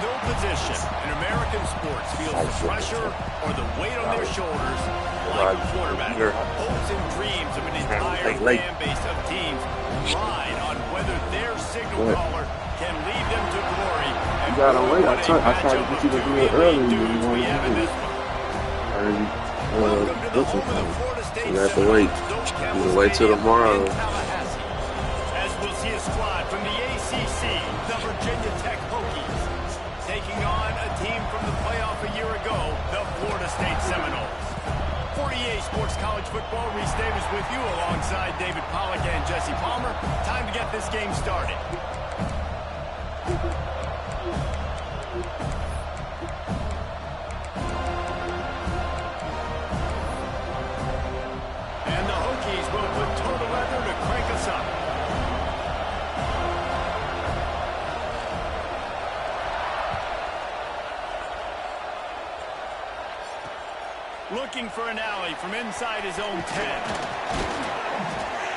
No position in American sports feels the pressure or the weight on their shoulders like a quarterback. Hopes and dreams of an entire fan base of teams ride on whether their signal caller can lead them to glory. And you gotta wait. I tried to get you to do it earlier. We have in this one. Welcome to the home of the Florida State you have to wait. You can wait till tomorrow. As we'll see a squad from the ACC, the Virginia Tech Hokies, taking on a team from the playoff a year ago, the Florida State Seminoles. 48 Sports College Football, Reese Davis with you alongside David Pollack and Jesse Palmer. Time to get this game started. And the Hokies will put total leather to crank us up. Looking for an alley from inside his own 10.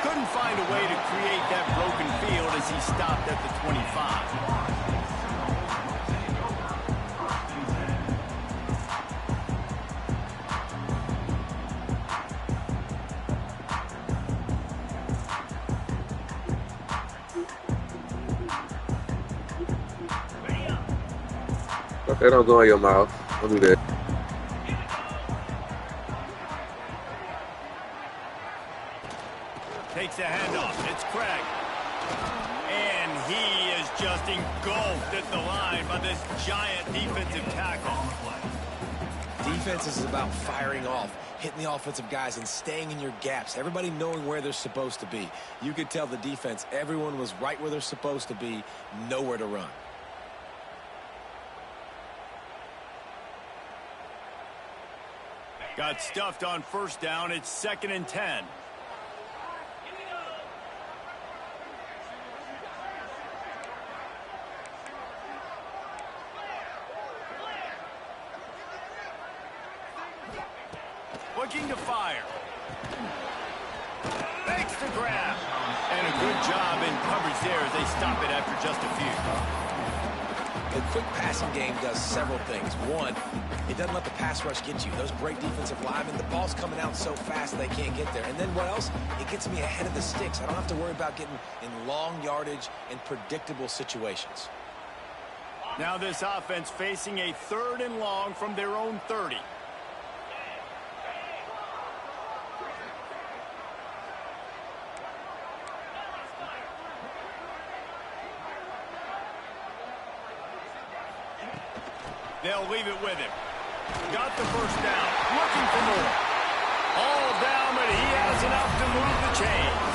Couldn't find a way to create that broken field as he stopped at the 25. Okay, don't go in your mouth. Don't do that. Takes a handoff. It's Craig. And he is just engulfed at the line by this giant defensive tackle. Defense is about firing off, hitting the offensive guys and staying in your gaps. Everybody knowing where they're supposed to be. You could tell the defense, everyone was right where they're supposed to be, nowhere to run. Got stuffed on first down. It's 2nd and 10. Looking to fire. Makes the grab. And a good job in coverage there as they stop it after just a few. The quick passing game does several things. One, it doesn't let the pass rush get you. Those great defensive linemen, the ball's coming out so fast they can't get there. And then what else? It gets me ahead of the sticks. I don't have to worry about getting in long yardage and predictable situations. Now this offense facing a 3rd and long from their own 30. They'll leave it with him. Got the first down. Looking for more. All down, but he has enough to move the chains.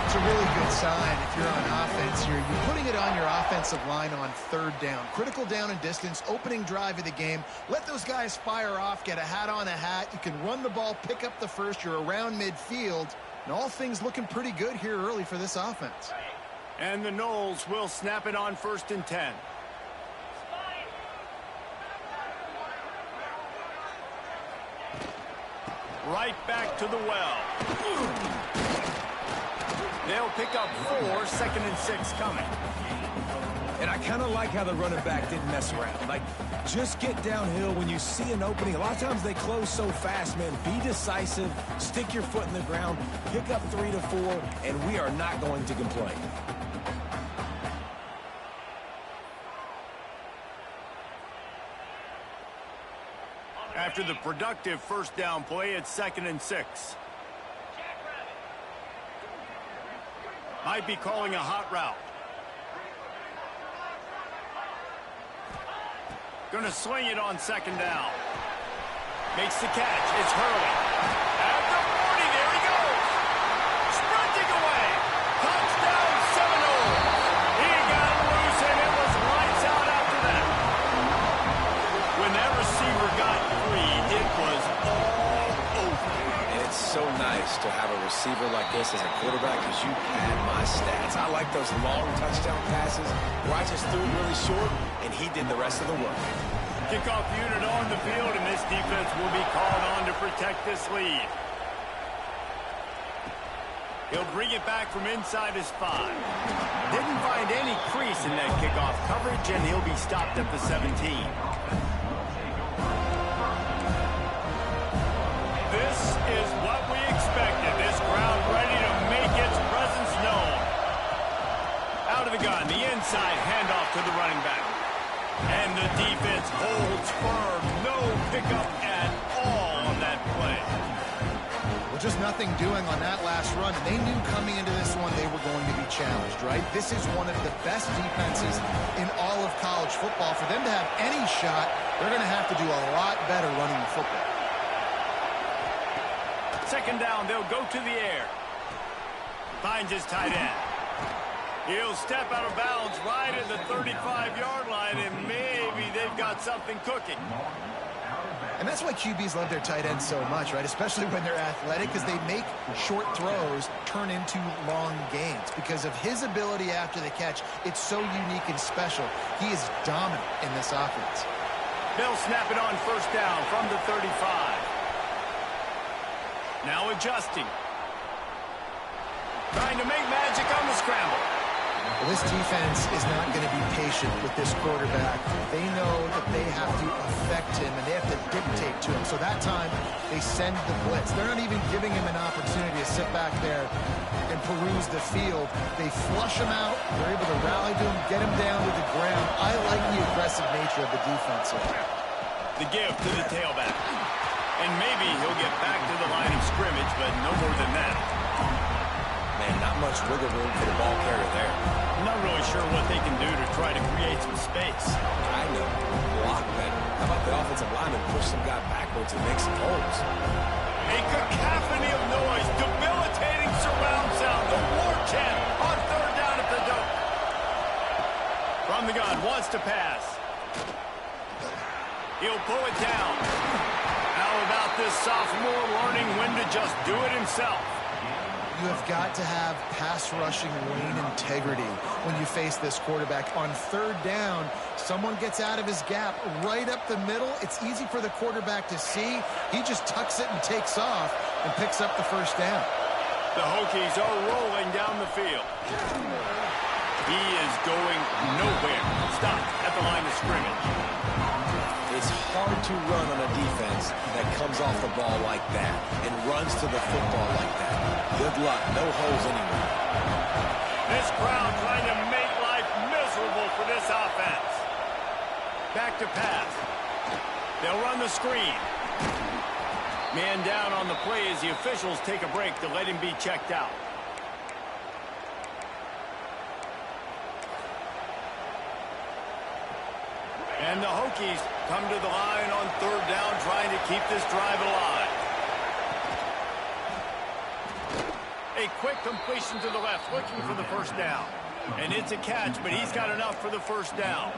It's a really good sign if you're on offense here. You're putting it on your offensive line on 3rd down. Critical down and distance, opening drive of the game. Let those guys fire off, get a hat on a hat. You can run the ball, pick up the first. You're around midfield. And all things looking pretty good here early for this offense. And the Noles will snap it on 1st and 10. Right back to the well. They'll pick up 4, 2nd and 6 coming. And I kind of like how the running back didn't mess around. Like, just get downhill when you see an opening. A lot of times they close so fast, man. Be decisive, stick your foot in the ground, pick up 3 to 4, and we are not going to complain. After the productive first down play, it's 2nd and 6. Might be calling a hot route. Gonna swing it on 2nd down. Makes the catch. It's Hurley. At the 40, there he goes. Sprinting away. Touchdown Seminoles. He got loose and it was lights out after that. When that receiver got free, it was all over. And it's so nice to have a receiver like this as a quarterback because you pad my stats. I like those long touchdown passes where I just threw it really short and he did the rest of the work. Kickoff unit on the field, and this defense will be called on to protect this lead. He'll bring it back from inside his 5. Didn't find any crease in that kickoff coverage, and he'll be stopped at the 17. This is what we expected. This crowd ready to make its presence known. Out of the gun, the inside handoff to the running back. And the defense holds firm. No pickup at all on that play. Well, just nothing doing on that last run. And they knew coming into this one they were going to be challenged, right? This is one of the best defenses in all of college football. For them to have any shot, they're going to have to do a lot better running the football. Second down, they'll go to the air. Finds his tight end. He'll step out of bounds right at the 35-yard line, and maybe they've got something cooking. And that's why QBs love their tight ends so much, right? Especially when they're athletic, because they make short throws turn into long gains. Because of his ability after the catch, it's so unique and special. He is dominant in this offense. They'll snap it on first down from the 35. Now adjusting. Trying to make magic on the scramble. Well, this defense is not going to be patient with this quarterback. They know that they have to affect him, and they have to dictate to him. So that time, they send the blitz. They're not even giving him an opportunity to sit back there and peruse the field. They flush him out. They're able to rally to him, get him down to the ground. I like the aggressive nature of the defense here. The give to the tailback. And maybe he'll get back to the line of scrimmage, but no more than that. Man, not much wiggle room for the ball carrier there. I'm not really sure what they can do to try to create some space. I know. Block better. How about the offensive lineman push some guy backwards and make some holes? A cacophony of noise, debilitating surround sound. The war chant on third down at the dope. From the gun, wants to pass. He'll pull it down. How about this sophomore learning when to just do it himself? You have got to have pass rushing lane integrity when you face this quarterback. On third down, someone gets out of his gap right up the middle. It's easy for the quarterback to see. He just tucks it and takes off and picks up the first down. The Hokies are rolling down the field. He is going nowhere. Stopped at the line of scrimmage. It's hard to run on a defense that comes off the ball like that and runs to the football like that. Good luck. No holes anywhere. This crowd trying to make life miserable for this offense. Back to pass. They'll run the screen. Man down on the play as the officials take a break to let him be checked out. And the Hokies come to the line on third down, trying to keep this drive alive. A quick completion to the left, looking for the first down. And it's a catch, but he's got enough for the first down.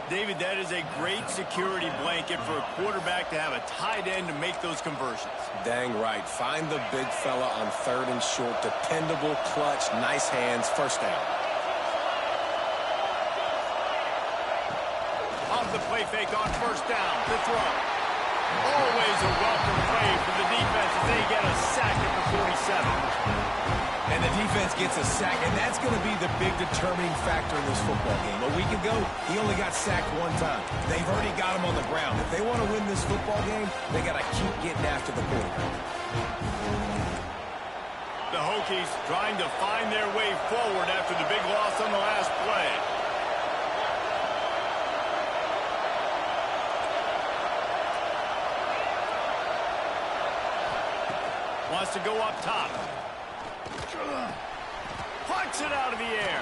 David, that is a great security blanket for a quarterback to have a tight end to make those conversions. Dang right. Find the big fella on third and short. Dependable, clutch, nice hands, first down. Off the play fake on first down, the throw. Always a welcome play for the defense as they get a sack at the 47. And the defense gets a sack, and that's going to be the big determining factor in this football game. A week ago, he only got sacked one time. They've already got him on the ground. If they want to win this football game, they got to keep getting after the quarterback. The Hokies trying to find their way forward after the big loss on the last play. Wants to go up top. Plucks it out of the air.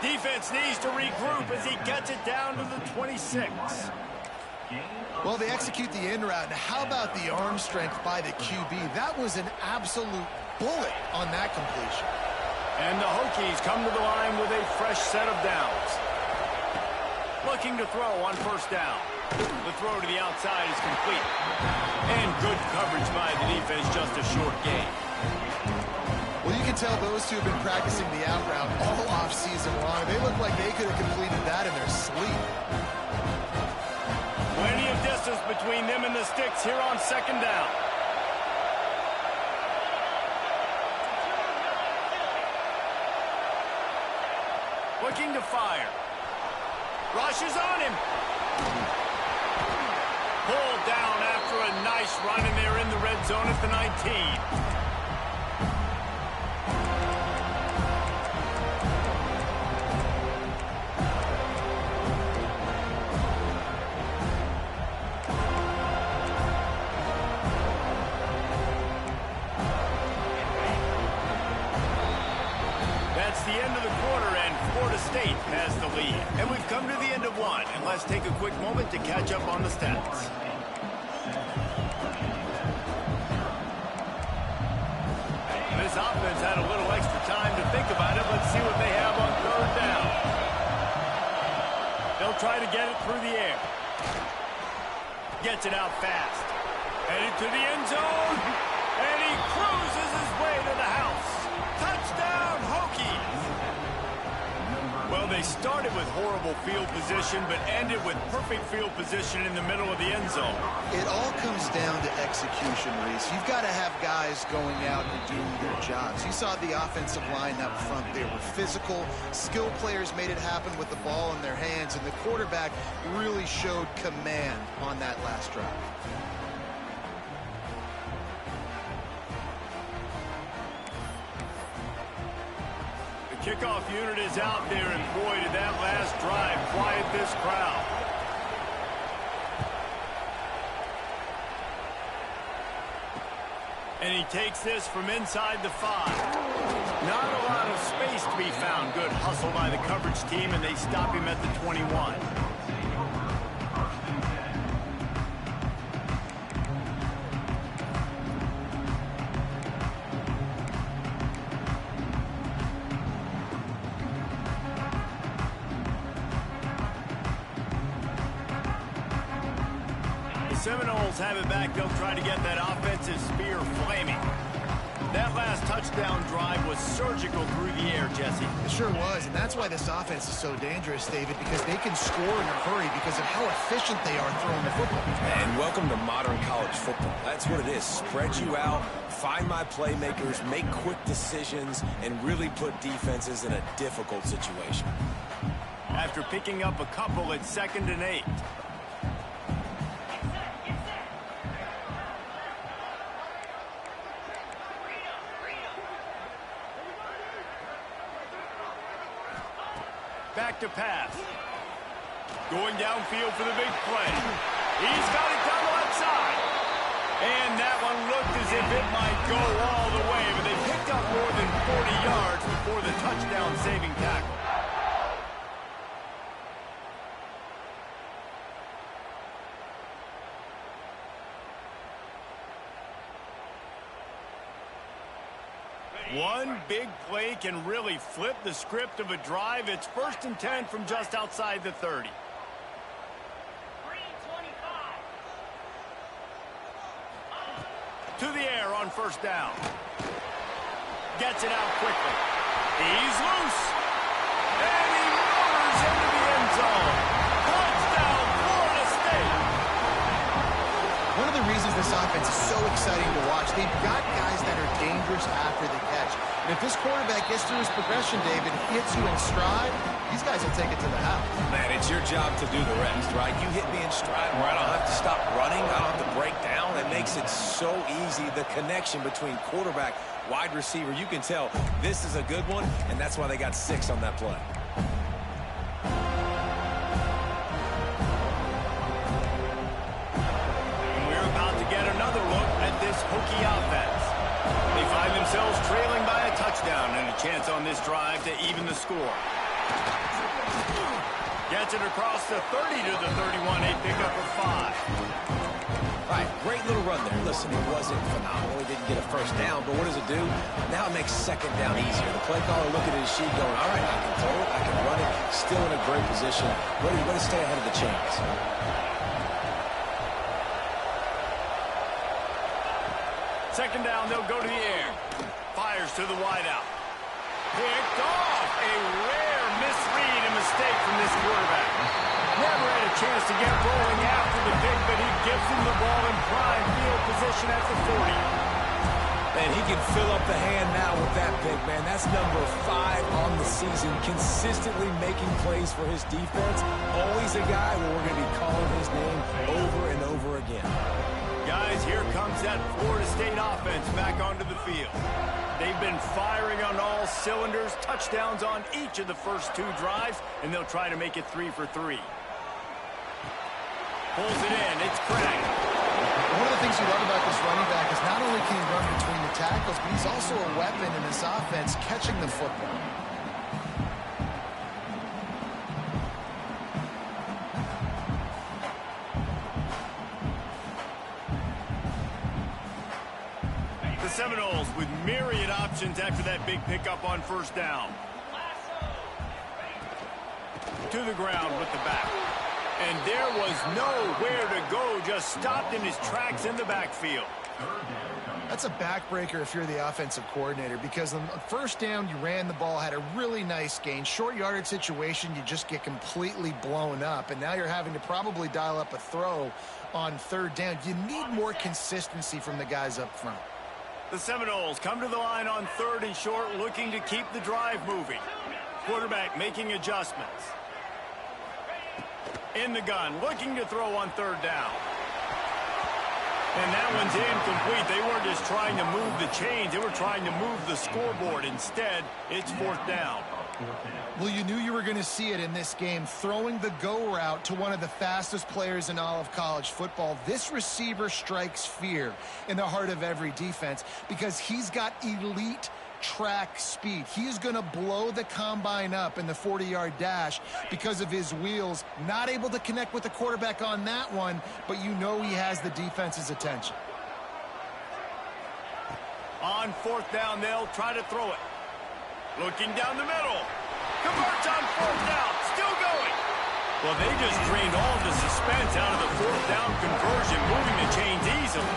Defense needs to regroup as he gets it down to the 26. Well, they execute the in route. Now, how about the arm strength by the QB? That was an absolute bullet on that completion. And the Hokies come to the line with a fresh set of downs. Looking to throw on first down. The throw to the outside is complete. And good coverage by the defense, just a short gain. Well, you can tell those two have been practicing the out route all off-season long. They look like they could have completed that in their sleep. Plenty of distance between them and the sticks here on second down. looking to fire. Rushes on him. Pulled down after a nice run, and they're in the red zone at the 19. That's the end of the quarter, and Florida State has the lead. And we've come to the end of one, and let's take a quick moment to catch up on the stats. This offense had a little extra time to think about it. Let's see what they have on third down. They'll try to get it through the air. Gets it out fast. Headed to the end zone, and he cruises his way to the house. Touchdown, Hokies! Well, they started with horrible field position, but ended with perfect field position in the middle of the end zone. It all comes down to execution, Reese. You've got to have guys going out and doing their jobs. You saw the offensive line up front. They were physical. Skilled players made it happen with the ball in their hands, and the quarterback really showed command on that last drive. Kickoff unit is out there, and boy, did that last drive quiet this crowd. And he takes this from inside the 5. Not a lot of space to be found. Good hustle by the coverage team, and they stop him at the 21. Seminoles have it back. They'll try to get that offensive spear flaming. That last touchdown drive was surgical through the air, Jesse. It sure was, and that's why this offense is so dangerous, David, because they can score in a hurry because of how efficient they are throwing the football. And welcome to modern college football. That's what it is. Spread you out, find my playmakers, make quick decisions, and really put defenses in a difficult situation. After picking up a couple, it's 2nd and 8. Back to pass. Going downfield for the big play. He's got it down the left side. And that one looked as if it might go all the way, but they picked up more than 40 yards before the touchdown-saving tackle. One big play can really flip the script of a drive. It's 1st and 10 from just outside the 30. To the air on 1st down. Gets it out quickly. He's loose. And he motors into the end zone. Touchdown, Florida State. One of the reasons this offense is so exciting to watch, they've got guys that are dangerous after the catch. And if this quarterback gets through his progression, David, hits you in stride, these guys will take it to the house. Man, it's your job to do the rest, right? You hit me in stride where I don't have to stop running, I don't have to break down. It makes it so easy, the connection between quarterback, wide receiver. You can tell this is a good one, and that's why they got 6 on that play. Another look at this Hokie offense. They find themselves trailing by a touchdown and a chance on this drive to even the score. Gets it across the 30 to the 31, a pickup of 5. All right, great little run there. Listen, it wasn't phenomenal. He didn't get a 1st down, but what does it do? Now it makes 2nd down easier. The play caller looking at his sheet going, all right, I can throw it, I can run it. Still in a great position. Ready to stay ahead of the chains. 2nd down, they'll go to the air. Fires to the wideout. Picked off. A rare misread and mistake from this quarterback. Never had a chance to get rolling after the pick, but he gives him the ball in prime field position at the 40. And he can fill up the hand now with that pick, man. That's number 5 on the season, consistently making plays for his defense. Always a guy where we're going to be calling his name over and over again. Guys, here comes that Florida State offense back onto the field. They've been firing on all cylinders, touchdowns on each of the first 2 drives, and they'll try to make it 3 for 3. Pulls it in, it's Craig. One of the things you love about this running back is not only can he run between the tackles, but he's also a weapon in this offense catching the football. The Seminoles with myriad options after that big pickup on first down. To the ground with the back. And there was nowhere to go, just stopped in his tracks in the backfield. That's a backbreaker if you're the offensive coordinator, because on first down, you ran the ball, had a really nice gain. Short yardage situation, you just get completely blown up, and now you're having to probably dial up a throw on third down. You need more consistency from the guys up front. The Seminoles come to the line on 3rd and short, looking to keep the drive moving. Quarterback making adjustments. In the gun, looking to throw on 3rd down. And that one's incomplete. They weren't just trying to move the chains. They were trying to move the scoreboard. Instead, it's 4th down. Well, you knew you were going to see it in this game. Throwing the go route to one of the fastest players in all of college football. This receiver strikes fear in the heart of every defense because he's got elite track speed. He's going to blow the combine up in the 40-yard dash because of his wheels. Not able to connect with the quarterback on that one, but you know he has the defense's attention. On 4th down, they'll try to throw it. Looking down the middle. Converts on 4th down. Still going. Well, they just drained all the suspense out of the 4th down conversion, moving the chains easily.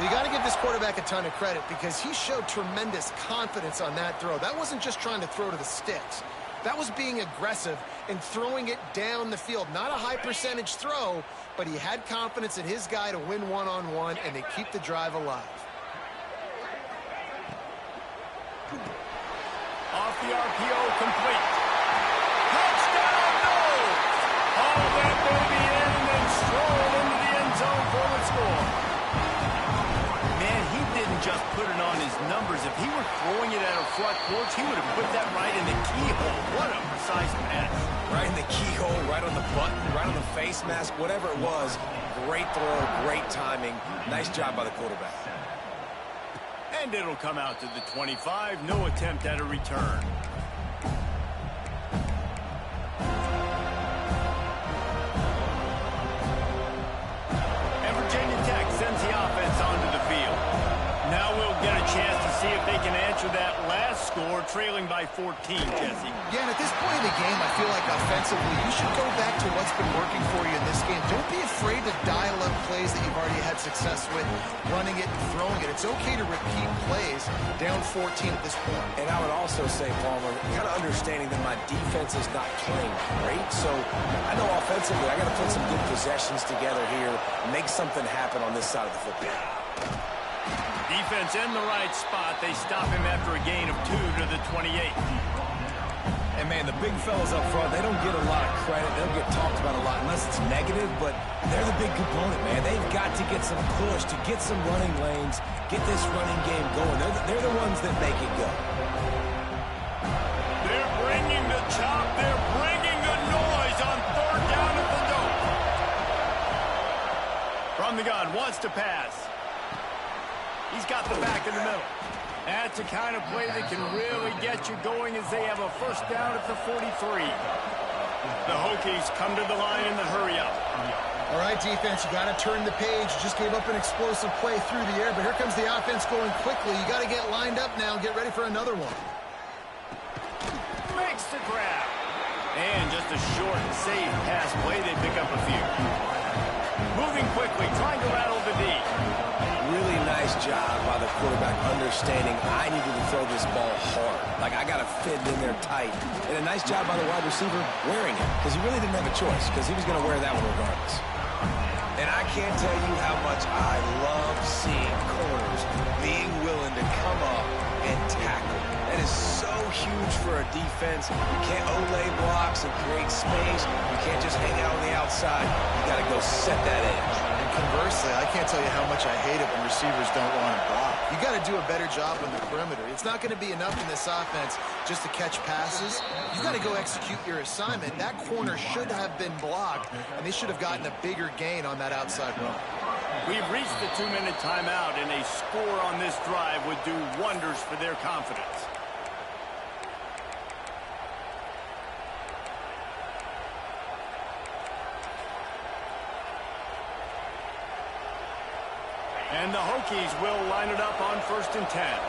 You got to give this quarterback a ton of credit because he showed tremendous confidence on that throw. That wasn't just trying to throw to the sticks. That was being aggressive and throwing it down the field. Not a high percentage throw, but he had confidence in his guy to win one-on-one, and they keep the drive alive. Off the RPO, complete. Touchdown, no! All that baby in and then strolled into the end zone for the score. Man, he didn't just put it on his numbers. If he were throwing it at a front porch, he would have put that right in the keyhole. What a precise pass. Right in the keyhole, right on the button, right on the face mask, whatever it was. Great throw, great timing. Nice job by the quarterback. And it'll come out to the 25. No attempt at a return. And Virginia Tech sends the offense onto the field. Now we'll get a chance to see if they can answer that last score, trailing by 14, Jesse. Yeah, and at this point in the game, I feel like offensively, you should go back to what's been working for you in this game. Don't be afraid to dial up plays that you've already had success with, running it and throwing it. It's okay to repeat plays down 14 at this point. And I would also say, Palmer, kind of understanding that my defense is not playing great, so I know offensively I got to put some good possessions together here, make something happen on this side of the football. Defense in the right spot. They stop him after a gain of 2 to the 28. And, man, the big fellas up front, they don't get a lot of credit. They don't get talked about a lot unless it's negative, but they're the big component, man. They've got to get some push, to get some running lanes, get this running game going. They're the ones that make it go. They're bringing the chop. They're bringing the noise on 3rd down at the dope. From the gun, wants to pass. He's got the back in the middle. That's the kind of play that can really get you going as they have a 1st down at the 43. The Hokies come to the line in the hurry-up. All right, defense, you got to turn the page. You just gave up an explosive play through the air, but here comes the offense going quickly. You got to get lined up now and get ready for another one. Makes the grab. And just a short, safe pass play. They pick up a few. Moving quickly, trying to rattle the D. Really nice job by the quarterback understanding I needed to throw this ball hard. Like, I got to fit it in there tight. And a nice job by the wide receiver wearing it, because he really didn't have a choice, because he was going to wear that one regardless. And I can't tell you how much I love seeing corners being willing to come up and tackle. That is so huge for a defense. You can't olay blocks and create space. You can't just hang out on the outside. You got to go set that edge. And conversely, I can't tell you how much I hate it when receivers don't want to block. You got to do a better job on the perimeter. It's not going to be enough in this offense just to catch passes. You got to go execute your assignment. That corner should have been blocked, and they should have gotten a bigger gain on that outside run. We've reached the 2-minute timeout, and a score on this drive would do wonders for their confidence. And the Hokies will line it up on 1st and 10.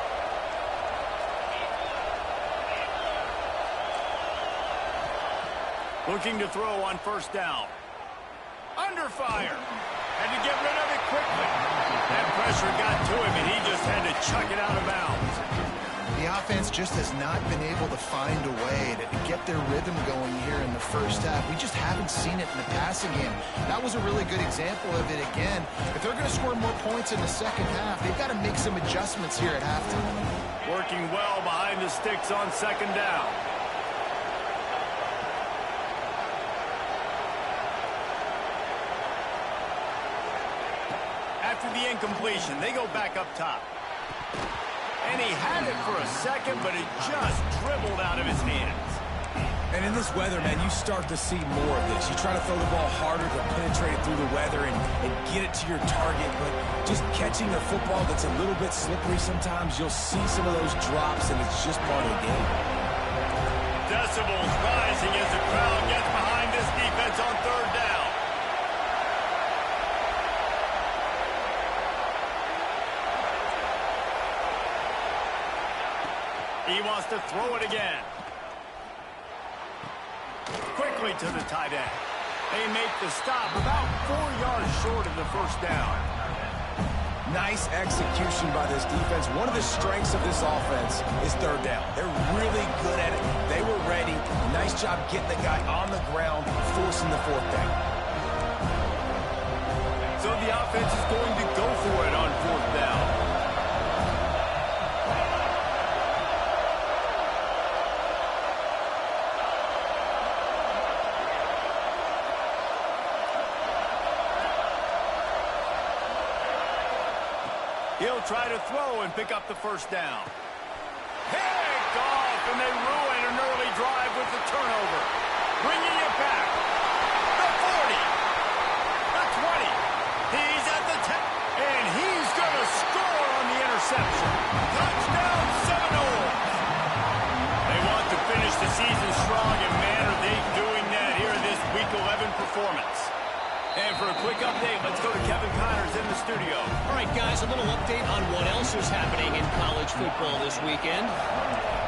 Looking to throw on 1st down. Under fire. Had to get rid of it quickly. That pressure got to him, and he just had to chuck it out of bounds. The offense just has not been able to find a way to get their rhythm going here in the first half. We just haven't seen it in the passing game. That was a really good example of it again. If they're going to score more points in the second half, they've got to make some adjustments here at halftime. Working well behind the sticks on 2nd down. After the incompletion, they go back up top. And he had it for a second, but it just dribbled out of his hands. And in this weather, man, you start to see more of this. You try to throw the ball harder to penetrate it through the weather and get it to your target, but just catching a football that's a little bit slippery sometimes, you'll see some of those drops, and it's just part of the game. Decibels rising as the crowd gets behind this defense on 3rd down. He wants to throw it again. Quickly to the tight end. They make the stop about 4 yards short of the 1st down. Nice execution by this defense. One of the strengths of this offense is 3rd down. They're really good at it. They were ready. Nice job getting the guy on the ground, forcing the 4th down. So the offense is going to go for it on 4th down. He'll try to throw and pick up the 1st down. Picked off, and they ruin an early drive with the turnover. Bringing it back. The 40. The 20. He's at the 10. And he's going to score on the interception. Touchdown, 7-0. They want to finish the season strong, and man, are they doing that here in this Week 11 performance. And for a quick update, let's go to Kevin Connors in the studio. All right, guys, a little update on what else is happening in college football this weekend.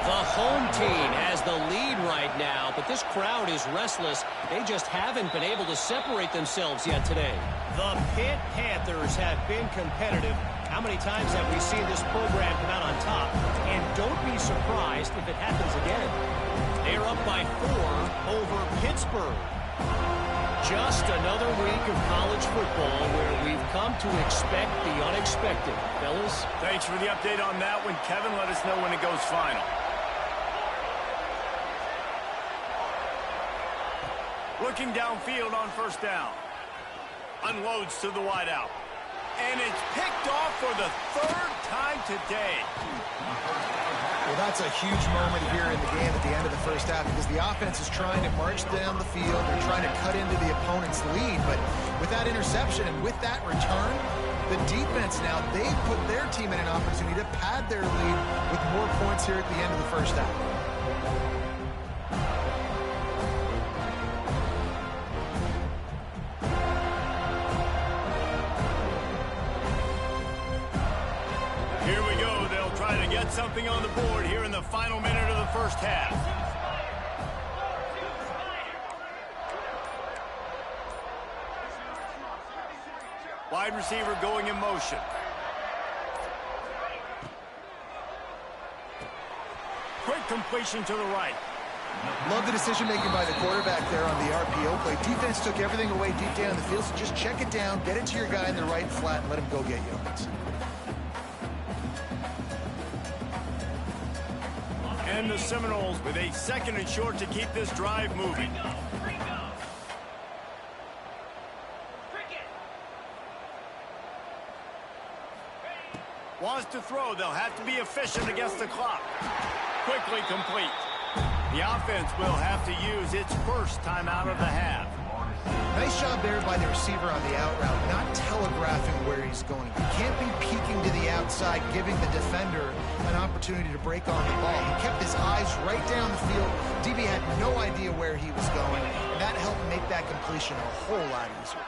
The home team has the lead right now, but this crowd is restless. They just haven't been able to separate themselves yet today. The Pitt Panthers have been competitive. How many times have we seen this program come out on top? And don't be surprised if it happens again. They're up by 4 over Pittsburgh. Just another week of college football where we've come to expect the unexpected. Fellas? Thanks for the update on that one, Kevin. Let us know when it goes final. Looking downfield on 1st down. Unloads to the wideout. And it's picked off for the 3rd time today. Well, that's a huge moment here in the game at the end of the first half because the offense is trying to march down the field. They're trying to cut into the opponent's lead. But with that interception and with that return, the defense now, they put their team in an opportunity to pad their lead with more points here at the end of the first half. Here we go. They'll try to get something on the board here in the final minute of the first half. Wide receiver going in motion. Quick completion to the right. Love the decision-making by the quarterback there on the RPO play. Defense took everything away deep down the field, so just check it down, get it to your guy in the right flat, and let him go get yards. And the Seminoles with a 2nd and short to keep this drive moving. Wants to throw. They'll have to be efficient against the clock. Quickly complete. The offense will have to use its first timeout of the half. Nice job there by the receiver on the out route, not telegraphing where he's going. He can't be peeking to the outside, giving the defender an opportunity to break on the ball. He kept his eyes right down the field. DB had no idea where he was going, and that helped make that completion a whole lot easier.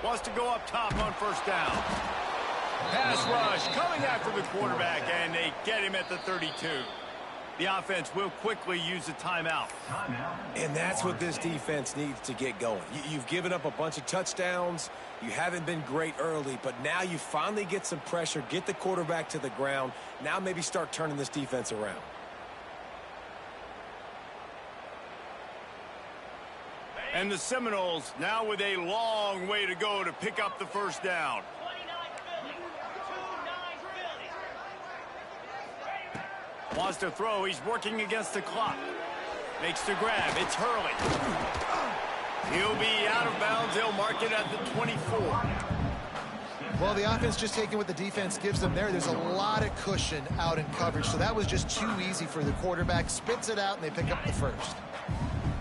Wants to go up top on first down. Pass rush coming after the quarterback, and they get him at the 32. The offense will quickly use a timeout. And that's what this defense needs to get going. You've given up a bunch of touchdowns. You haven't been great early, but now you finally get some pressure, get the quarterback to the ground. Now maybe start turning this defense around. And the Seminoles now with a long way to go to pick up the first down. Wants to throw. He's working against the clock. Makes the grab. It's Hurley. He'll be out of bounds. They'll mark it at the 24. Well, the offense just taking what the defense gives them there. There's a lot of cushion out in coverage, so that was just too easy for the quarterback. Spits it out, and they pick up the first.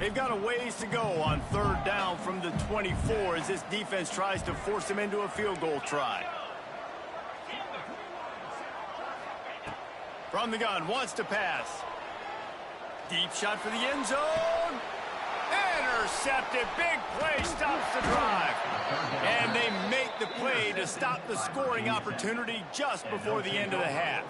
They've got a ways to go on 3rd down from the 24 as this defense tries to force them into a field goal try. From the gun, wants to pass. Deep shot for the end zone. Intercepted. Big play stops the drive. And they make the play to stop the scoring opportunity just before the end of the half.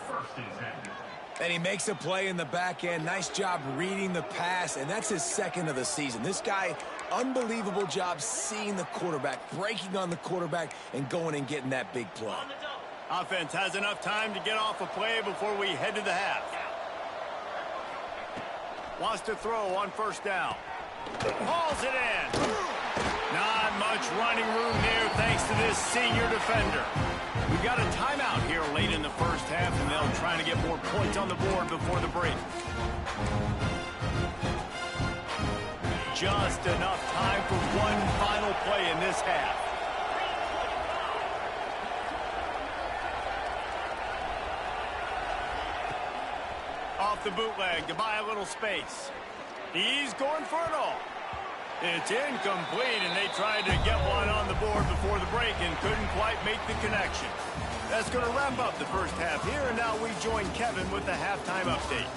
And he makes a play in the back end. Nice job reading the pass, and that's his 2nd of the season. This guy, unbelievable job seeing the quarterback, breaking on the quarterback, and going and getting that big play. Offense has enough time to get off a play before we head to the half. Wants to throw on first down. Hauls it in. Not much running room here thanks to this senior defender. We've got a timeout here late in the first half, and they'll try to get more points on the board before the break. Just enough time for one final play in this half. Off the bootleg to buy a little space. He's going for it all. It's incomplete, and they tried to get one on the board before the break and couldn't quite make the connection. That's going to wrap up the first half here, and now we join Kevin with the halftime update.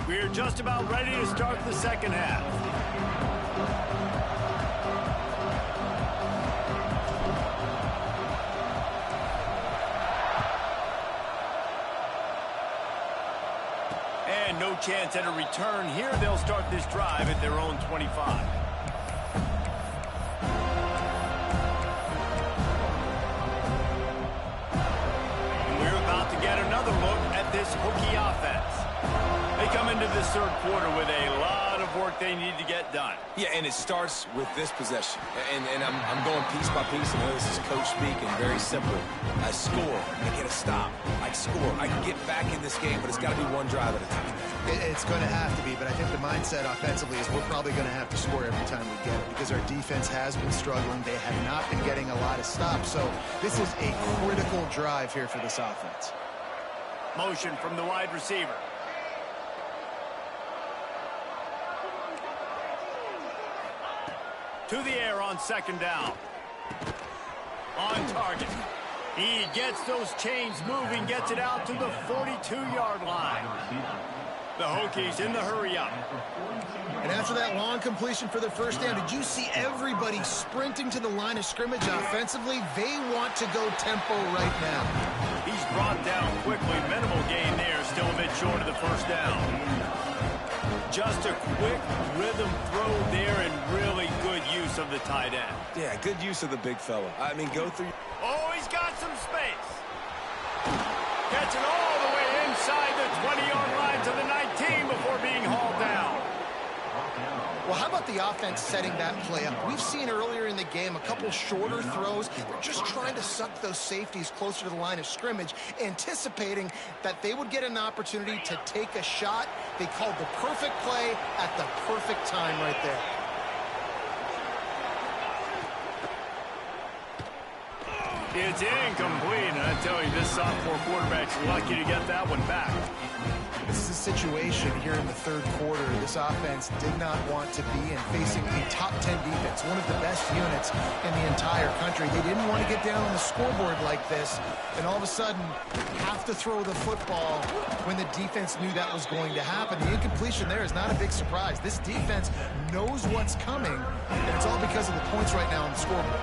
We're just about ready to start the second half. And no chance at a return here. They'll start this drive at their own 25. And we're about to get another look at this Hokie offense. They come into this 3rd quarter with a lot of work they need to get done. Yeah, and it starts with this possession. And I'm going piece by piece. I know this is coach speak and very simple. I score. I get a stop. I score. I can get back in this game, but it's got to be one drive at a time. It's going to have to be, but I think the mindset offensively is we're probably going to have to score every time we get it because our defense has been struggling. They have not been getting a lot of stops. So this is a critical drive here for this offense. Motion from the wide receiver. To the air on 2nd down. On target. He gets those chains moving, gets it out to the 42-yard line. The Hokies in the hurry-up. And after that long completion for the first down, did you see everybody sprinting to the line of scrimmage offensively? They want to go tempo right now. He's brought down quickly. Minimal gain there, still a bit short of the first down. Just a quick rhythm throw there and really good use of the tight end. Yeah, good use of the big fella. I mean, go through. Oh, he's got some space. Gets it all the way inside the 20-yard line to the 19 before being hauled down. Well, how about the offense setting that play up? We've seen earlier in the game a couple shorter throws. They're just trying to suck those safeties closer to the line of scrimmage, anticipating that they would get an opportunity to take a shot. They called the perfect play at the perfect time right there. It's incomplete, and I tell you, this sophomore quarterback's lucky to get that one back. This is a situation here in the third quarter. This offense did not want to be in, facing a top 10 defense, one of the best units in the entire country. They didn't want to get down on the scoreboard like this, and all of a sudden have to throw the football when the defense knew that was going to happen. The incompletion there is not a big surprise. This defense knows what's coming, and it's all because of the points right now on the scoreboard.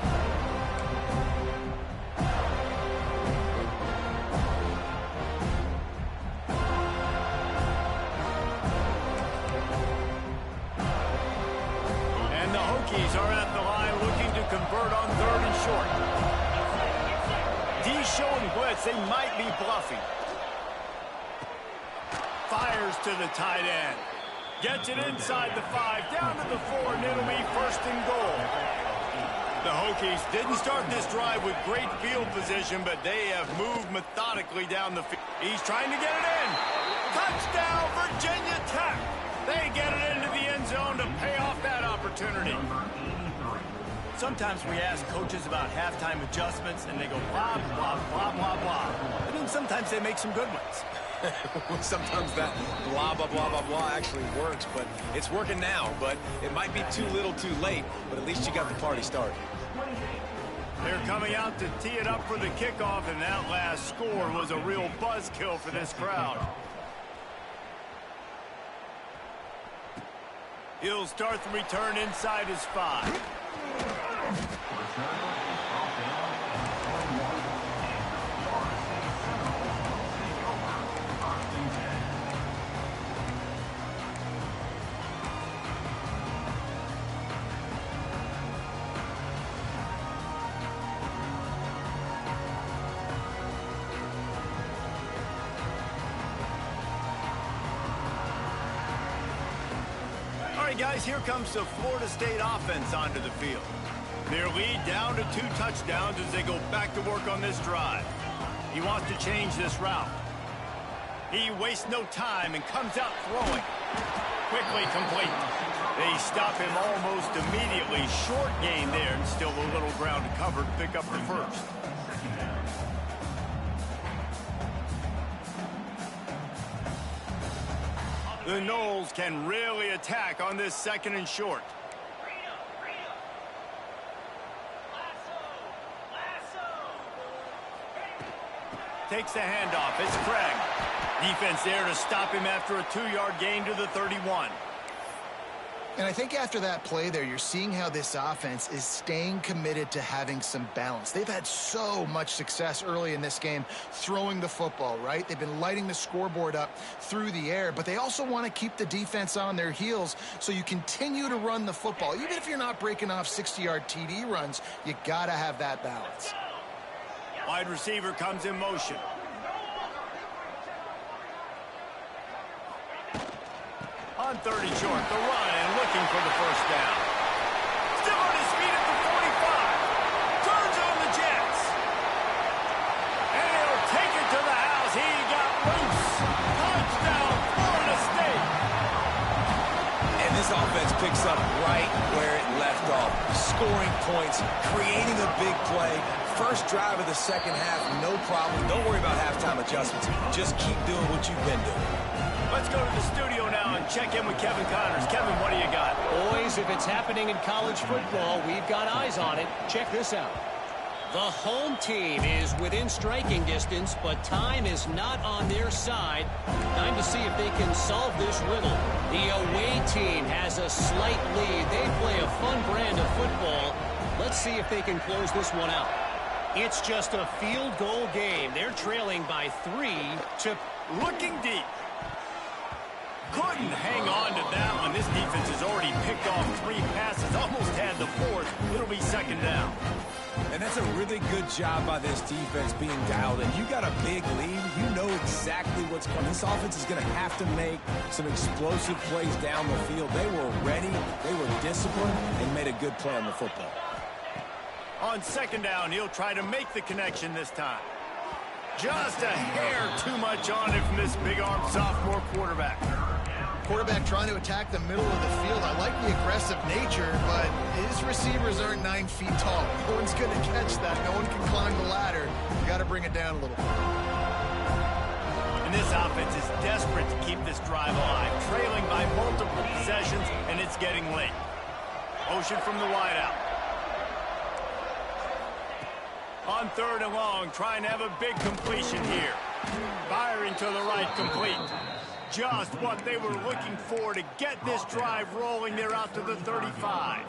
Are at the line looking to convert on 3rd and short. D showing blitz. They might be bluffing. Fires to the tight end. Gets it inside the 5, down to the 4, and it'll be 1st and goal. The Hokies didn't start this drive with great field position, but they have moved methodically down the field. He's trying to get it in. Touchdown, Virginia Tech. They get it into the end zone to pay off that opportunity. Sometimes we ask coaches about halftime adjustments, and they go blah, blah, blah, blah, blah. And then sometimes they make some good ones. Sometimes that blah, blah, blah, blah, blah actually works, but it's working now. But it might be too little too late, but at least you got the party started. They're coming out to tee it up for the kickoff, and that last score was a real buzzkill for this crowd. He'll start the return inside his 5. Guys, here comes the Florida State offense onto the field. Their lead down to 2 touchdowns as they go back to work on this drive. He wants to change this route. He wastes no time and comes out throwing. Quickly complete. They stop him almost immediately. Short gain there, and still a little ground to cover to pick up the 1st. The Noles can really attack on this 2nd and short. Takes the handoff. It's Craig. Defense there to stop him after a 2-yard gain to the 31. And I think after that play there, you're seeing how this offense is staying committed to having some balance. They've had so much success early in this game throwing the football, right? They've been lighting the scoreboard up through the air, but they also want to keep the defense on their heels so you continue to run the football. Even if you're not breaking off 60-yard TD runs, you got to have that balance. Wide receiver comes in motion. On 30 short, the run, and looking for the 1st down. Still on his feet at the 45. Turns on the Jets. And he'll take it to the house. He got loose. Touchdown, Florida State. And this offense picks up right where it left off. Scoring points, creating a big play. First drive of the 2nd half, no problem. Don't worry about halftime adjustments. Just keep doing what you've been doing. Let's go to the studio now and check in with Kevin Connors. Kevin, what do you got? Boys, if it's happening in college football, we've got eyes on it. Check this out. The home team is within striking distance, but time is not on their side. Time to see if they can solve this riddle. The away team has a slight lead. They play a fun brand of football. Let's see if they can close this one out. It's just a field goal game. They're trailing by 3 to looking deep. Couldn't hang on to that one. This defense has already picked off 3 passes, almost had the 4th. It'll be 2nd down. And that's a really good job by this defense being dialed in. You got a big lead. You know exactly what's coming. This offense is going to have to make some explosive plays down the field. They were ready, they were disciplined, and made a good play on the football. On second down, he'll try to make the connection this time. Just a hair too much on it from this big-arm sophomore quarterback. Quarterback trying to attack the middle of the field. I like the aggressive nature, but his receivers aren't 9 feet tall. No one's going to catch that. No one can climb the ladder. You got to bring it down a little bit. And this offense is desperate to keep this drive alive, trailing by multiple possessions, and it's getting late. Motion from the wideout. On third and long, trying to have a big completion here. Firing to the right, complete. Just what they were looking for to get this drive rolling. They're out to the 35.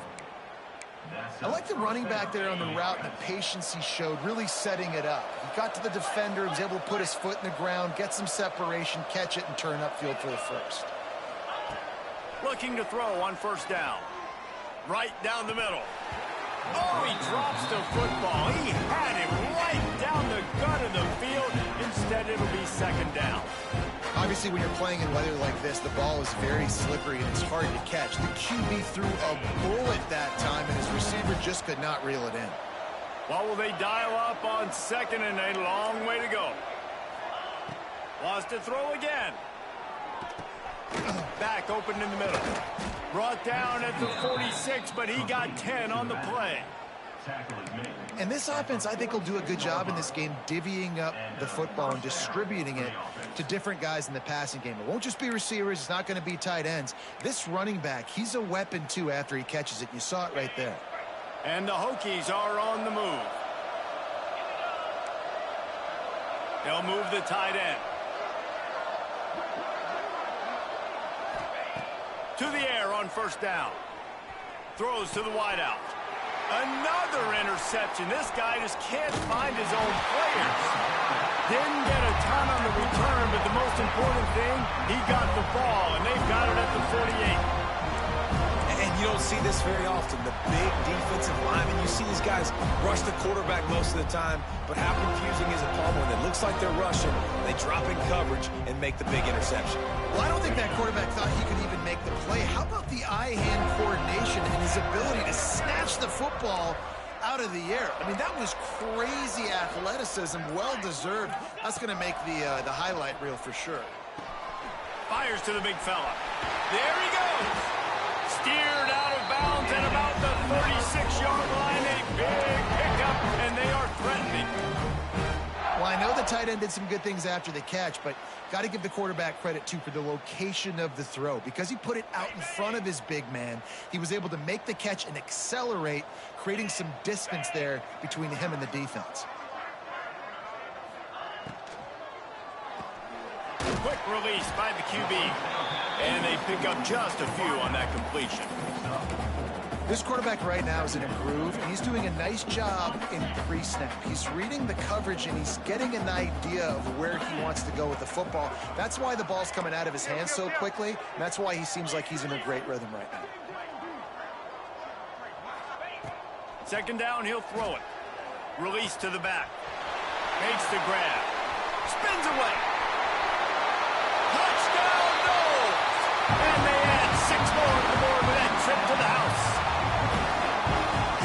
I like the running back there on the route and the patience he showed, really setting it up. He got to the defender, was able to put his foot in the ground, get some separation, catch it, and turn upfield for the first. Looking to throw on first down. Right down the middle. Oh, he drops the football. He had it right down the gut of the field. Instead, it'll be second down. Obviously, when you're playing in weather like this, the ball is very slippery and it's hard to catch. The QB threw a bullet that time, and his receiver just could not reel it in. What will they dial up on second and a long way to go? Wants to throw again. Back open in the middle. Brought down at the 46, but he got 10 on the play. And this offense, I think, will do a good job in this game divvying up the football and distributing it to different guys in the passing game. It won't just be receivers. It's not going to be tight ends. This running back, he's a weapon, too, after he catches it. You saw it right there. And the Hokies are on the move. They'll move the tight end. To the air on first down. Throws to the wideout. Another interception. This guy just can't find his own players. Didn't get a ton on the return, but the most important thing, he got the ball, and they've got it at the 48. And you don't see this very often. The big defensive linemen, you see these guys rush the quarterback most of the time, but how confusing is it, Paul, when it looks like they're rushing, they drop in coverage and make the big interception? Well, I don't think that quarterback thought he could even make the play. How about the eye-hand coordination and his ability to snatch the football out of the air? I mean, that was crazy athleticism, well-deserved. That's going to make the highlight reel for sure. Fires to the big fella. There he goes. Steered out of bounds at about the 36-yard line. A big pickup, and they are threatening. Well, I know the tight end did some good things after the catch, but got to give the quarterback credit, too, for the location of the throw. Because he put it out in front of his big man, he was able to make the catch and accelerate, creating some distance there between him and the defense. Quick release by the QB. And they pick up just a few on that completion. This quarterback right now is in a groove, and he's doing a nice job in pre-snap. He's reading the coverage, and he's getting an idea of where he wants to go with the football. That's why the ball's coming out of his hands so quickly, and that's why he seems like he's in a great rhythm right now. Second down, he'll throw it. Release to the back. Makes the grab. Spins away. Touchdown, Knowles! And they add 6 more on the board with that trip to the house.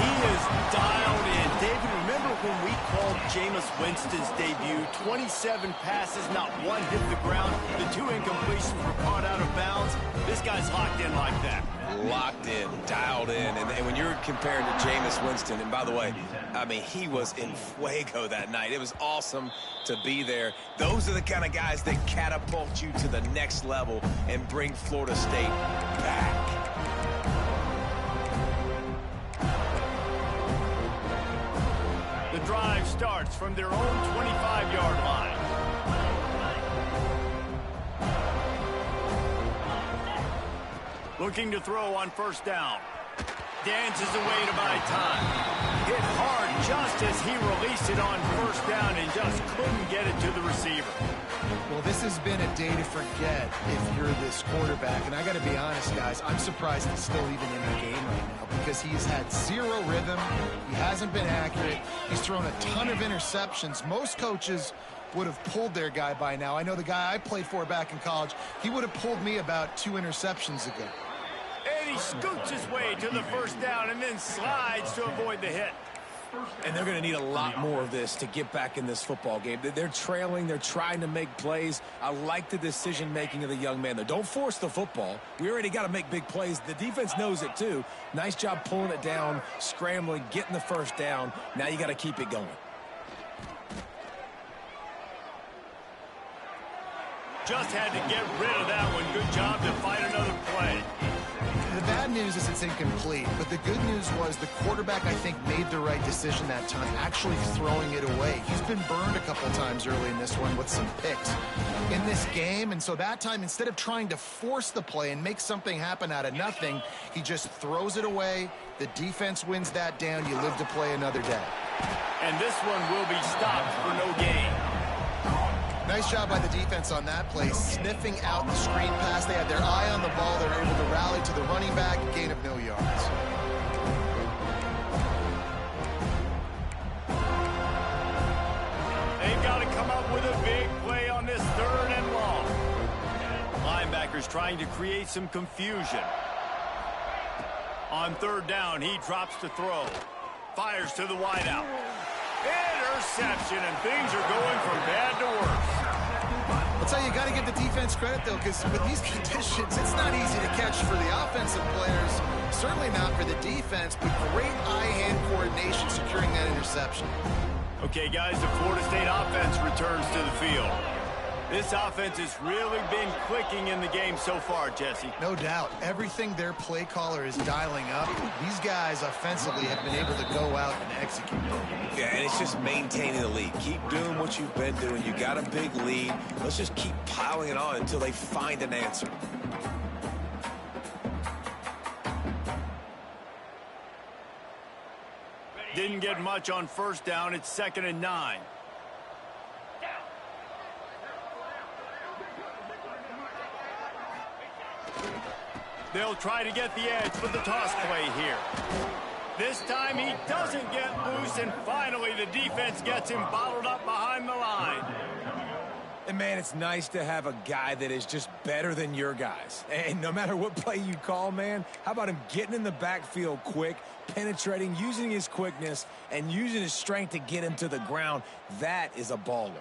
He is dialed in. David, remember when we called Jameis Winston's debut? 27 passes, not one hit the ground. The 2 incompletions were caught out of bounds. This guy's locked in like that. Locked in, dialed in, and when you're comparing to Jameis Winston, and by the way, I mean, he was in fuego that night. It was awesome to be there. Those are the kind of guys that catapult you to the next level and bring Florida State back. The drive starts from their own 25-yard line. Looking to throw on first down. Dances away to buy time. Hit hard just as he released it on first down and just couldn't get it to the receiver. Well, this has been a day to forget if you're this quarterback. And I got to be honest, guys, I'm surprised he's still even in the game right now because he's had zero rhythm. He hasn't been accurate. He's thrown a ton of interceptions. Most coaches would have pulled their guy by now. I know the guy I played for back in college, he would have pulled me about 2 interceptions ago. And he scoots his way to the first down and then slides to avoid the hit. And they're going to need a lot more of this to get back in this football game. They're trailing. They're trying to make plays. I like the decision-making of the young man, though. Don't force the football. We already got to make big plays. The defense knows it, too. Nice job pulling it down, scrambling, getting the first down. Now you got to keep it going. Just had to get rid of that one. Good job to find another play. The bad news is it's incomplete, but the good news was the quarterback, I think, made the right decision that time, actually throwing it away. He's been burned a couple times early in this one with some picks in this game, and so that time, instead of trying to force the play and make something happen out of nothing, he just throws it away. The defense wins that down. You live to play another day. And this one will be stopped for no gain. Nice job by the defense on that play, sniffing out the screen pass. They had their eye on the ball. They were able to rally to the running back, gain of no yards. They've got to come up with a big play on this 3rd and long. Linebackers trying to create some confusion. On 3rd down, he drops to throw. Fires to the wideout. Interception, and things are going from bad to worse. I'll tell you, you got to give the defense credit, though, because with these conditions, it's not easy to catch for the offensive players. Certainly not for the defense, but great eye-hand coordination securing that interception. Okay, guys, the Florida State offense returns to the field. This offense has really been clicking in the game so far, Jesse. No doubt. Everything their play caller is dialing up, these guys offensively have been able to go out and execute. Yeah, and it's just maintaining the lead. Keep doing what you've been doing. You got a big lead. Let's just keep piling it on until they find an answer. Didn't get much on first down. It's 2nd and 9. They'll try to get the edge with the toss play here. This time he doesn't get loose, and finally the defense gets him bottled up behind the line. And, man, it's nice to have a guy that is just better than your guys. And no matter what play you call, man, how about him getting in the backfield quick, penetrating, using his quickness, and using his strength to get him to the ground? That is a baller.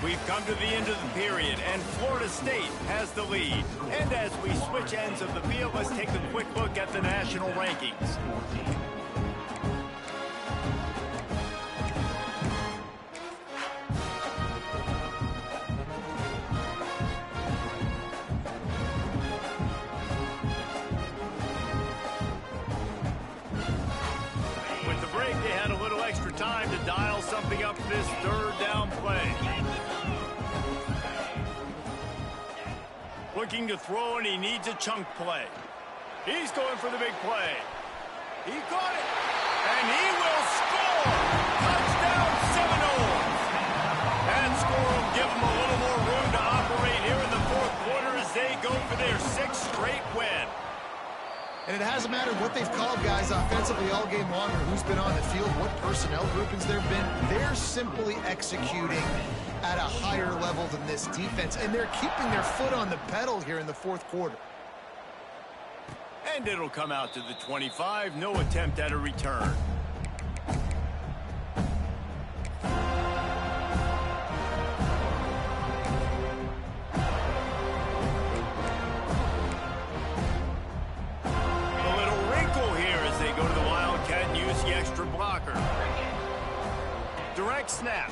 We've come to the end of the period, and Florida State has the lead. And as we switch ends of the field, let's take a quick look at the national rankings. With the break, they had a little extra time to dial something up this 3rd down play. Looking to throw, and he needs a chunk play. He's going for the big play. He caught it, and he will score. Touchdown, Seminoles. That score will give them a little more room to operate here in the 4th quarter as they go for their 6th straight win. And it hasn't mattered what they've called, guys, offensively all game long, or who's been on the field, what personnel groupings there have been. They're simply executing at a higher level than this defense, and they're keeping their foot on the pedal here in the 4th quarter. And it'll come out to the 25. No attempt at a return. A little wrinkle here as they go to the Wildcat and use the extra blocker. Direct snap.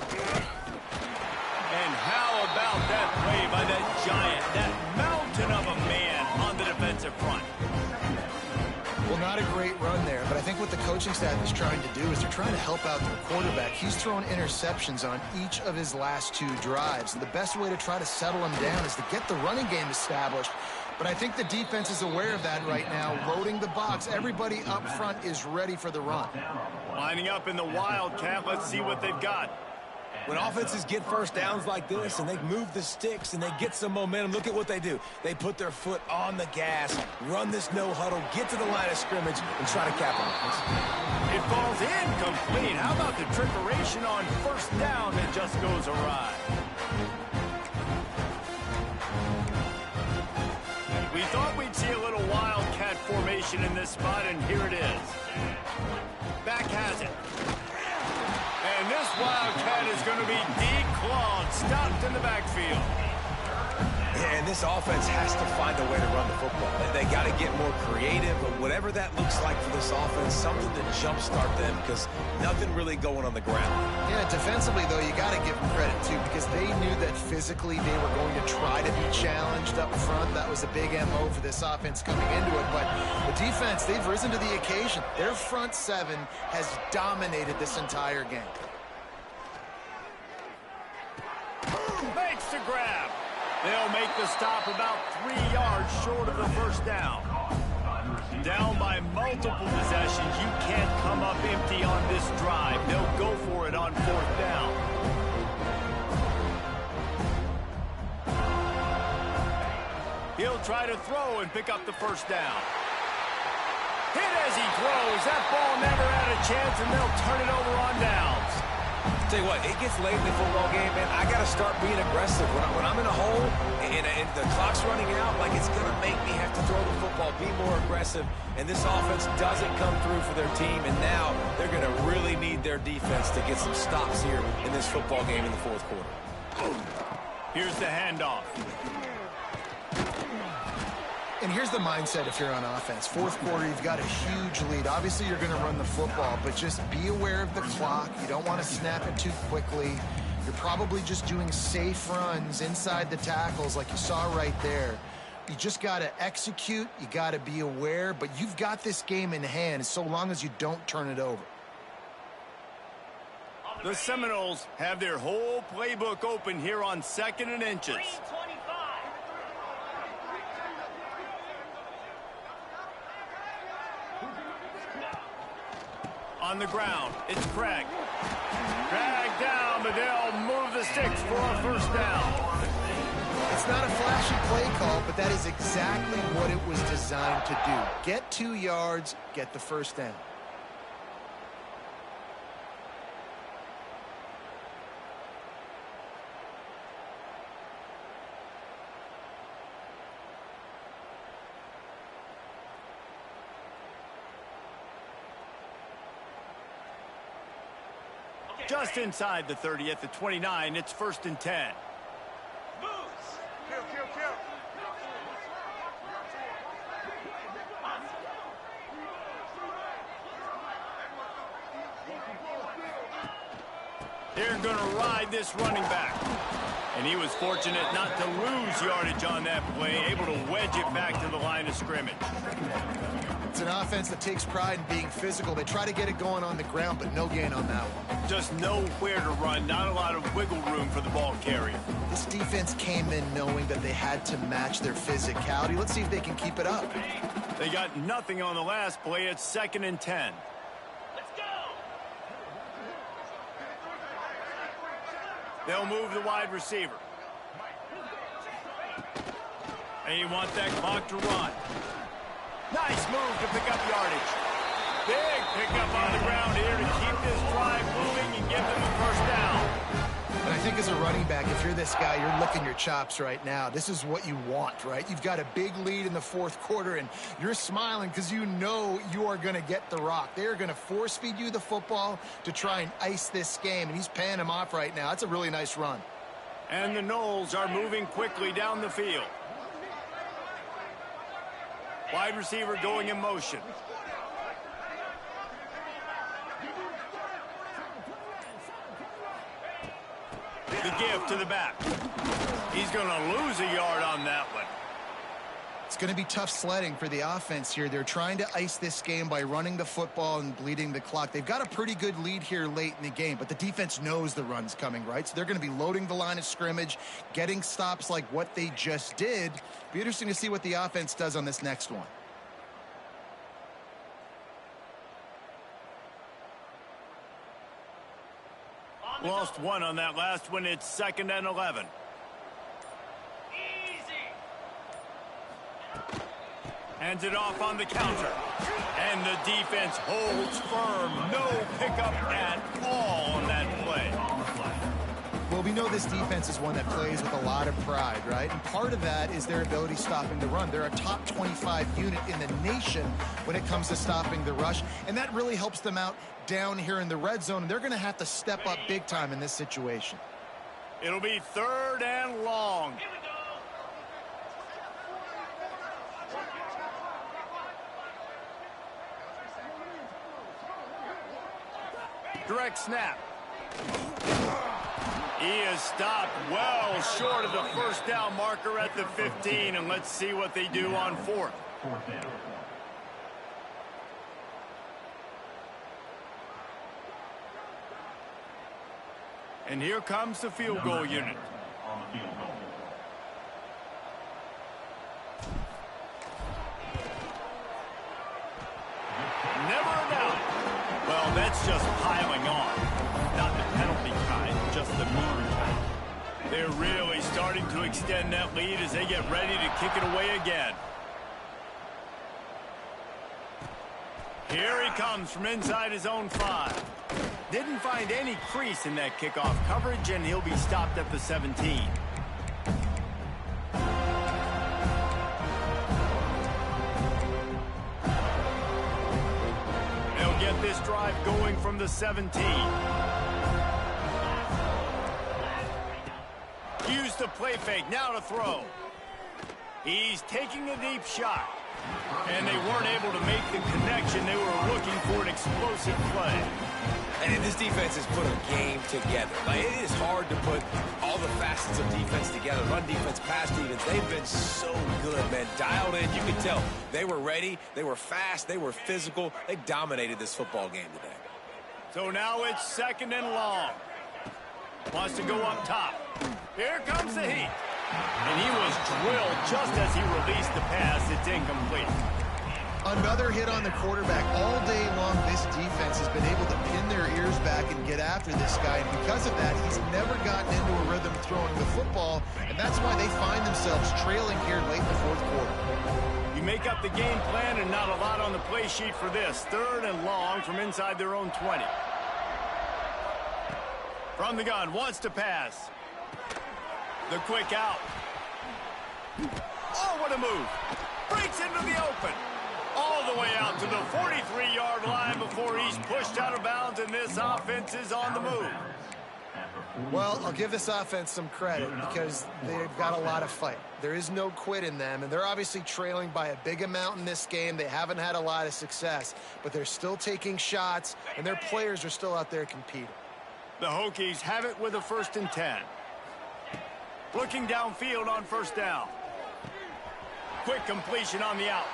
And how about that play by that giant, that mountain of a man on the defensive front? Well, not a great run there, but I think what the coaching staff is trying to do is they're trying to help out their quarterback. He's thrown interceptions on each of his last 2 drives. And the best way to try to settle him down is to get the running game established. But I think the defense is aware of that right now, loading the box. Everybody up front is ready for the run. Lining up in the Wildcat. Let's see what they've got. When offenses get first downs like this and they move the sticks and they get some momentum, look at what they do. They put their foot on the gas, run this no huddle, get to the line of scrimmage, and try to capitalize. It falls incomplete. How about the trickeration on first down that just goes awry? We thought we'd see a little Wildcat formation in this spot, and here it is. Back has it. And this Wildcat is going to be declawed, stopped in the backfield. Yeah, and this offense has to find a way to run the football. They got to get more creative, but whatever that looks like for this offense, something to jumpstart them because nothing really going on the ground. Yeah, defensively, though, you got to give them credit, too, because they knew that physically they were going to try to be challenged up front. That was a big MO for this offense coming into it. But the defense, they've risen to the occasion. Their front 7 has dominated this entire game. Makes the grab. They'll make the stop about 3 yards short of the first down. Down by multiple possessions. You can't come up empty on this drive. They'll go for it on 4th down. He'll try to throw and pick up the first down. Hit as he throws. That ball never had a chance, and they'll turn it over on downs. Tell you what, it gets late in the football game, man. I got to start being aggressive. When I'm in a hole and the clock's running out, like it's going to make me have to throw the football, be more aggressive. And this offense doesn't come through for their team, and now they're going to really need their defense to get some stops here in this football game in the 4th quarter. Here's the handoff. And here's the mindset if you're on offense. 4th quarter, you've got a huge lead. Obviously, you're going to run the football, but just be aware of the clock. You don't want to snap it too quickly. You're probably just doing safe runs inside the tackles like you saw right there. You just got to execute. You got to be aware, but you've got this game in hand so long as you don't turn it over. The Seminoles have their whole playbook open here on 2nd and inches. On the ground, it's Craig. Drag down, but they'll move the sticks for a first down. It's not a flashy play call, but that is exactly what it was designed to do. Get 2 yards, get the first down. Just inside the 30 at the 29, it's 1st and 10. They're going to ride this running back. And he was fortunate not to lose yardage on that play, able to wedge it back to the line of scrimmage. It's an offense that takes pride in being physical. They try to get it going on the ground, but no gain on that one. Just nowhere to run, not a lot of wiggle room for the ball carrier. This defense came in knowing that they had to match their physicality. Let's see if they can keep it up. They got nothing on the last play. It's 2nd and 10. Let's go! They'll move the wide receiver. And you want that clock to run. Nice move to pick up yardage. Big pickup on the ground here to keep this drive moving and give them the first down. And I think as a running back, if you're this guy, you're licking your chops right now. This is what you want, right? You've got a big lead in the 4th quarter, and you're smiling because you know you are going to get the rock. They're going to force feed you the football to try and ice this game, and he's paying him off right now. That's a really nice run. And the Noles are moving quickly down the field. Wide receiver going in motion. The give to the back. He's going to lose a yard on that one. It's going to be tough sledding for the offense here. They're trying to ice this game by running the football and bleeding the clock. They've got a pretty good lead here late in the game, but the defense knows the run's coming, right? So they're going to be loading the line of scrimmage, getting stops like what they just did. Be interesting to see what the offense does on this next one. Lost one on that last one. It's 2nd and 11. Hands it off on the counter. And the defense holds firm. No pickup at all on that play. Well, we know this defense is one that plays with a lot of pride, right? And part of that is their ability stopping the run. They're a top 25 unit in the nation when it comes to stopping the rush, and that really helps them out down here in the red zone. They're going to have to step up big time in this situation. It'll be 3rd and long. Direct snap. He is stopped well short of the first down marker at the 15, and let's see what they do on 4th. And here comes the field goal unit. Never a doubt. Well, that's just piling on. Not the penalty kind, just the mean kind. They're really starting to extend that lead as they get ready to kick it away again. Here he comes from inside his own 5. Didn't find any crease in that kickoff coverage, and he'll be stopped at the 17. They'll get this drive going from the 17. Use the play fake, now to throw. He's taking a deep shot. And they weren't able to make the connection. They were looking for an explosive play. And this defense has put a game together. Like, it is hard to put all the facets of defense together. Run defense, pass defense. They've been so good, man. Dialed in. You can tell they were ready. They were fast. They were physical. They dominated this football game today. So now it's 2nd and long. Wants to go up top. Here comes the heat. And he was drilled just as he released the pass. It's incomplete. Another hit on the quarterback. All day long, this defense has been able to pin their ears back and get after this guy. And because of that, he's never gotten into a rhythm throwing the football. And that's why they find themselves trailing here late in the 4th quarter. You make up the game plan and not a lot on the play sheet for this. 3rd and long from inside their own 20. From the gun, wants to pass. The quick out. Oh, what a move. Breaks into the open. All the way out to the 43-yard line before he's pushed out of bounds, and this offense is on the move. Well, I'll give this offense some credit because they've got a lot of fight. There is no quit in them, and they're obviously trailing by a big amount in this game. They haven't had a lot of success, but they're still taking shots, and their players are still out there competing. The Hokies have it with a 1st and 10. Looking downfield on 1st down. Quick completion on the out.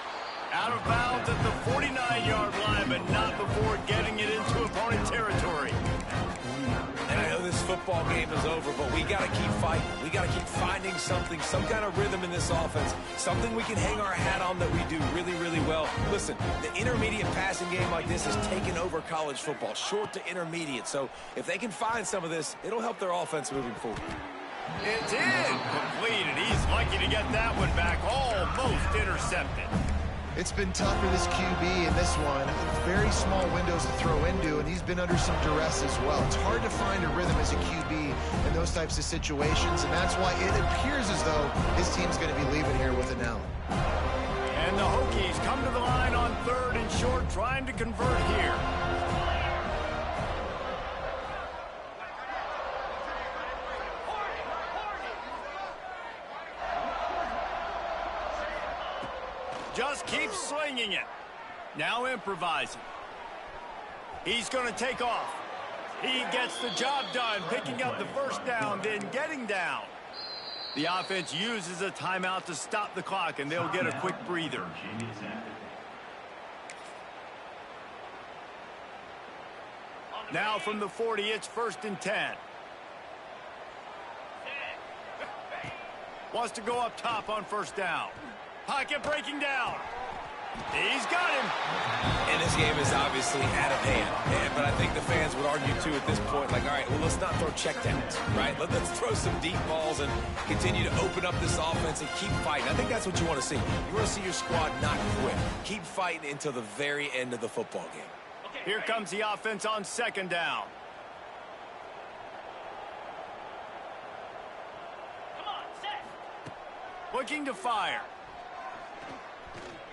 Out of bounds at the 49-yard line, but not before getting it into opponent territory. And I know this football game is over, but we got to keep fighting. We got to keep finding something, some kind of rhythm in this offense, something we can hang our hat on that we do really, really well. Listen, the intermediate passing game like this has taken over college football, short to intermediate. So if they can find some of this, it'll help their offense moving forward. It's incomplete, and he's lucky to get that one back, almost intercepted. It's been tough for this QB in this one. Very small windows to throw into, and he's been under some duress as well. It's hard to find a rhythm as a QB in those types of situations, and that's why it appears as though his team's going to be leaving here with an L. And the Hokies come to the line on 3rd and short, trying to convert here. Just keep slinging it. Now improvising. He's going to take off. He gets the job done, picking up the 1st down, then getting down. The offense uses a timeout to stop the clock, and they'll get a quick breather. Now from the 40, it's 1st and 10. Wants to go up top on 1st down. Pocket breaking down. He's got him. And this game is obviously out of hand. But I think the fans would argue, too, at this point, like, all right, well, let's not throw checkdowns, right? Let's throw some deep balls and continue to open up this offense and keep fighting. I think that's what you want to see. You want to see your squad not quit. Keep fighting until the very end of the football game. Here comes the offense on 2nd down. Looking to fire.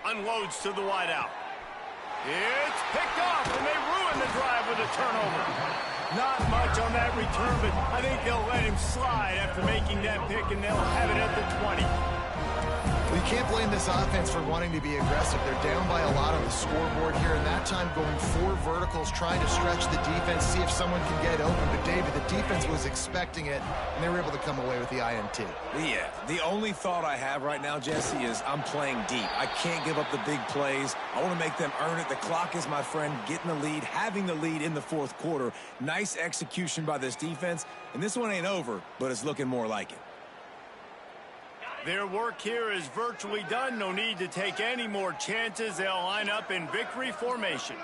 Unloads to the wideout. It's picked off, and they ruin the drive with a turnover. Not much on that return, but I think they'll let him slide after making that pick, and they'll have it at the 20. Well, you can't blame this offense for wanting to be aggressive. They're down by a lot on the scoreboard here, and that time going 4 verticals, trying to stretch the defense, see if someone can get open. But, David, the defense was expecting it, and they were able to come away with the INT. Yeah, the only thought I have right now, Jesse, is I'm playing deep. I can't give up the big plays. I want to make them earn it. The clock is my friend. Getting the lead, having the lead in the 4th quarter. Nice execution by this defense. And this one ain't over, but it's looking more like it. Their work here is virtually done. No need to take any more chances. They'll line up in victory formation.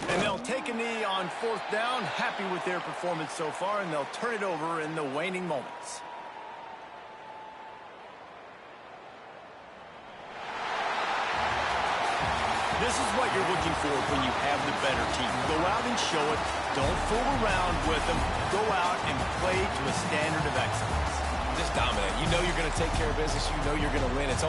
And they'll take a knee on 4th down. Happy with their performance so far, and they'll turn it over in the waning moments. This is what you're looking for when you have the better team. Go out and show it. Don't fool around with them. Go out and play to a standard of excellence. Just dominate. You know you're going to take care of business. You know you're going to win. It's